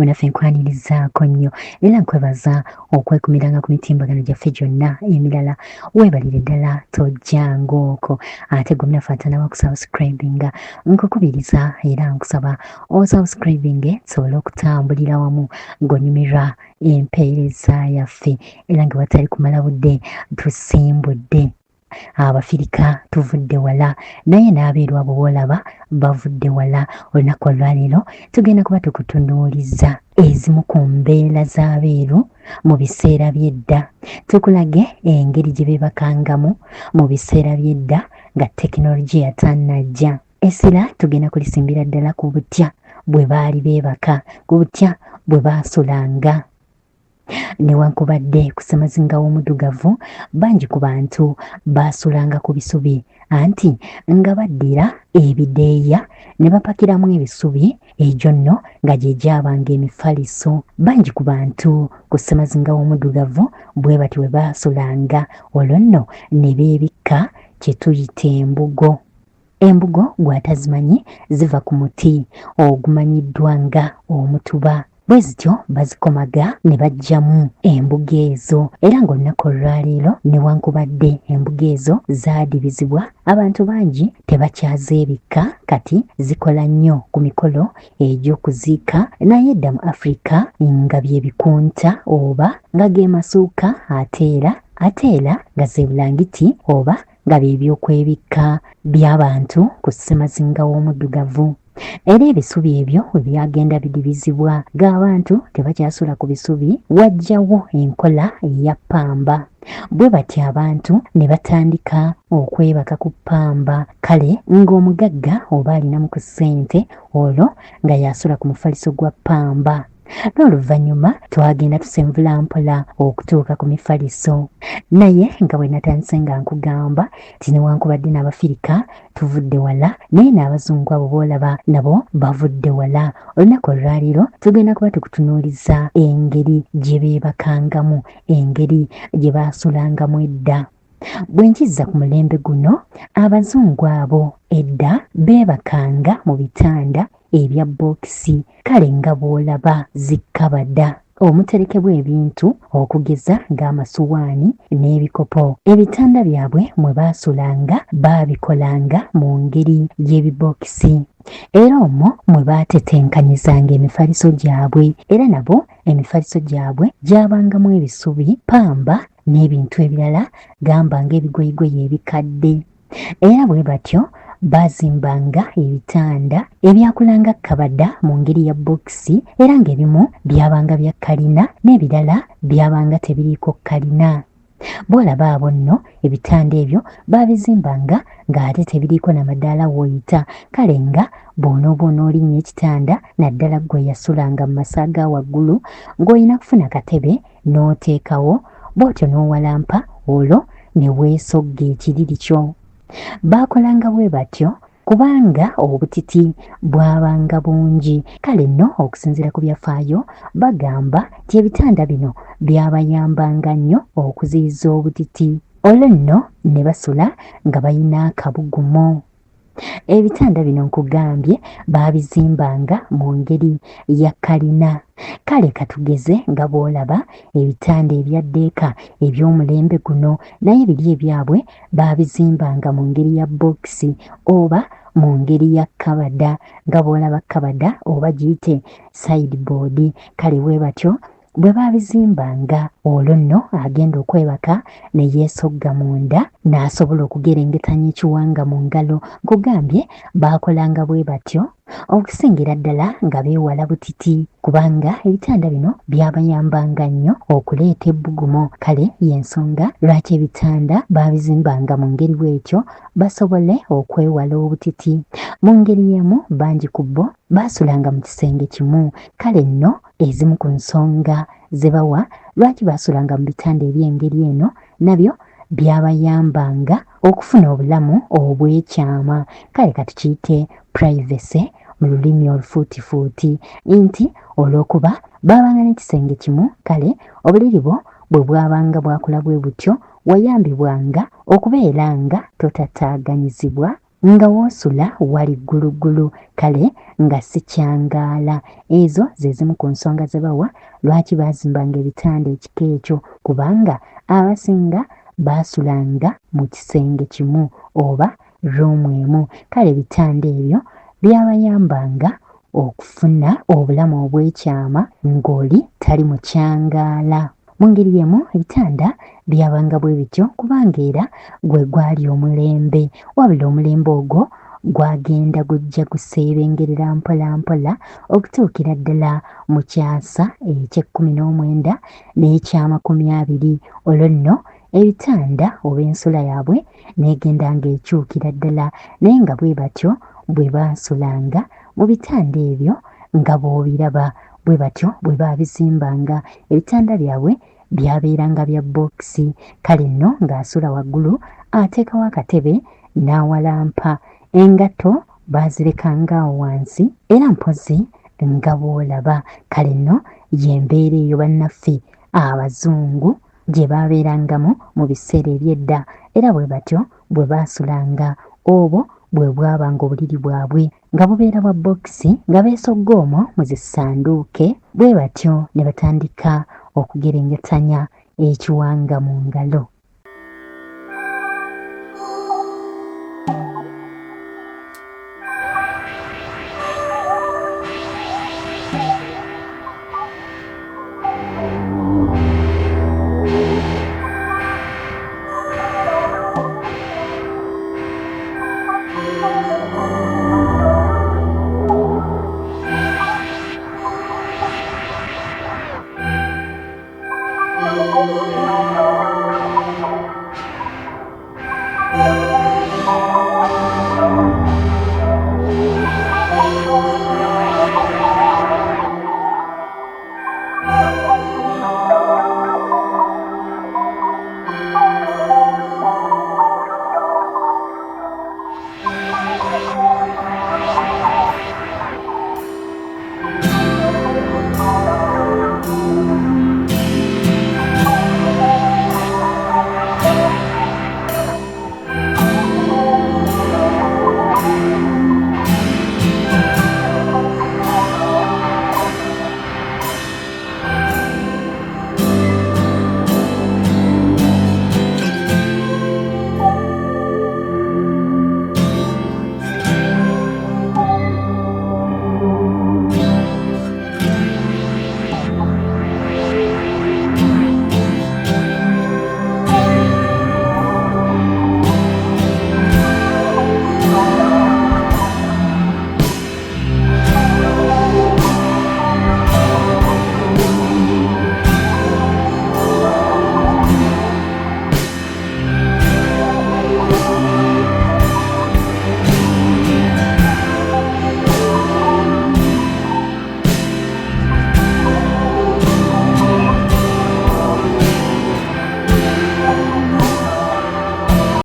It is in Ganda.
munaffe nkwanirizaako nnyo era nkwebaza okwekumiranga ku mitimbagano gyaffe gyonna emirala. Weebalire ddala tojjangaoko ate gwe munaffe atanaba kusubscribinga nkukubiriza era nkusaba osubscribinge tusobole okutambulira wamu ng'onyumirwa empeereza yaffe era nga watali kumala budde tusimbudde. Abafirika tuvudde wala naye n'abeeru abo boolaba bavudde wala. Olunaku olwaleero tugenda kuba tukutunuuliza ezimu ku mbeera z'abeeru mu biseera by'edda, tukulage engeri gye beebakangamu mu biseera by'edda nga tekinologiya tannajja. Essira tugenda kulisimbira ddala ku butya bwe baali beebaka, ku butya bwe baasulanga. Newankubadde ku ssemazinga w'omuddugavu bangi ku bantu baasulanga ku bisubi anti nga baddira ebideeya ne bapakiramu ebisubi egyo nno nga gye gyabanga emifaliso. Bangi ku bantu ku ssemazinga w'omuddugavu bwe bati bwe baasulanga, olwo nno ne beebikka kye tuyita embugo. Embugo gw'atazimanyi ziva ku muti ogumanyiddwa nga omutuba. Bwe zityo bazikomaga ne baggyamu embugo ezo era ng'olunaku olwaleero newankubadde embugo ezo zaadibizibwa, abantu bangi tebakyazeebikka kati zikola nnyo ku mikolo egy'okuziika. Naye edda mu Afrika nga bye bikunta oba nga ge masuuka ate era nga ze bulangiti oba nga bye byokwebikka by'abantu ku ssemazinga w'omuddugavu. Era ebisubi ebyo we byagenda bidibizibwa ng'abantu tebakyasula ku bisubi, wajjawo enkola eya ppamba. Bwe bati abantu ne batandika okwebaka ku ppamba. Kale ng'omugagga oba alinamu ku ssente olwo nga yasula ku mufaliso gwa ppamba. N'oluvannyuma twagenda tusenvula mpola okutuuka ku mifaliso. Naye nga bwe natandise nga nkugamba ti newankubadde n'Abafirika tuvudde wala naye n'Abazungu abo boolaba nabo bavudde wala. Olunaku olwaleero tugenda kuba tukutunuuliza engeri gye beebakangamu, engeri gye baasulangamu edda. Bwe nkizza ku mulembe guno, Abazungu abo edda beebakanga mu bitanda ebya bookisi, kale nga bw'olaba zikkabada omuterekebwa ebintu okugeza ng'amasuwaani n'ebikopo. Ebitanda byabwe mwe baasulanga baabikolanga mu ngeri y'ebibookisi era omwo mwe baatetenkanyizanga emifaliso gyabwe era nabo emifaliso gyabwe gyabangamu ebisubi, ppamba n'ebintu ebirala gamba ng'ebigoyigoyi ebikadde. Era bwe batyo baazimbanga ebitanda ebyakulanga kabada mu ngeri ya bookisi era ng'ebimu byabanga bya kalina n'ebirala byabanga tebiriiko kalina. Boolaba abo nno ebitanda ebyo baabizimbanga ng'ate tebiriiko na madaala w'oyita, kale nga bw'onooba olinnya ekitanda naddala gwe yasulanga mu masa ga waggulu ng'olina kufuna katebe n'oteekawo bw'otyo n'owalampa olwo ne weesogga ekiriri kyo. Baakolanga bwe batyo kubanga obutiti bwabanga bungi. Kale nno okusinziira ku byafaayo bagamba nti ebitanda bino byabayambanga nnyo okuziyiza obutiti. Olwo nno ne basula nga balina akabugumo. Ebitanda bino nkugambye baabizimbanga mu ngeri ya kalina. Kale katugeze nga bw'olaba ebitanda ebyaddeeka eby'omulembe guno naye biri ebyabwe baabizimbanga mu ngeri ya bookisi oba mu ngeri ya kabada nga bw'olaba kabada oba giyite sideboard. Kale bwe batyo bwe baabizimbanga, olwo nno agenda okwebaka ne yeesogga munda n'asobola okugerengetanya ekiwanga mu ngalo. Nkugambye baakolanga bwe batyo okusingira ddala nga beewala butiti kubanga ebitanda bino byabayambanga nnyo okuleeta ebbugumo. Kale y'ensonga lwaki ebitanda baabizimbanga mu ngeri bw'etyo basobole okwewala obutiti. Mu ngeri y'emu bangi ku bo baasulanga mu kisenge kimu. Kale nno ezimu ku nsonga ze bawa lwaki baasulanga mu bitanda eby'engeri eno nabyo byabayambanga okufuna obulamu obw'ekyama. Kale katukiyite privacy mu lulimi olufuutifuuti nti olw'okuba baabanga n'ekisenge kimu, kale obuliri bwo bwe bwabanga bwakola bwe butyo wayambibwanga okubeera nga totattaaganyizibwa nga woosula wali gguluggulu, kale nga si kyangaala. Ezo ze zimu ku nsonga ze bawa lwaki baazimbanga ebitanda ekika ekyo, kubanga abasinga baasulanga mu kisenge kimu oba ruumu emu. Kale ebitanda ebyo byabayambanga okufuna obulamu obw'ekyama ng'oli tali mu kyangaala. Mu ngeri emu ebitanda byabanga bwe bityo kubanga era gwe gwali omulembe, wabula omulembe ogwo gwagenda gujja guseebengerera mpola mpola okutuukira ddala mu kyasa eky'e19 n'ekya20. Olwo nno ebitanda oba ensula yaabwe n'egenda ng'ekyukira ddala, naye nga bwe batyo bwe baasulanga mu bitanda ebyo nga bw'obiraba bwe batyo bwe baabizimbanga. Ebitanda byabwe byabeeranga bya bokisi. Kale nno ng'asula waggulu ateekawo akatebe n'awalampa, engatto baazirekanga awo wansi era mpozi nga bw'olaba. Kale nno y'embeera eyo bannaffe abazungu gye baabeerangamu mu biseera eby'edda, era bwe batyo bwe baasulanga. Obwo bwe bwabanga obuliri bwabwe nga bubeera bwa bokisi nga beesogga omwo mu zisanduuke, bwe batyo ne batandika okugerengetanya ekiwanga mu ngalo.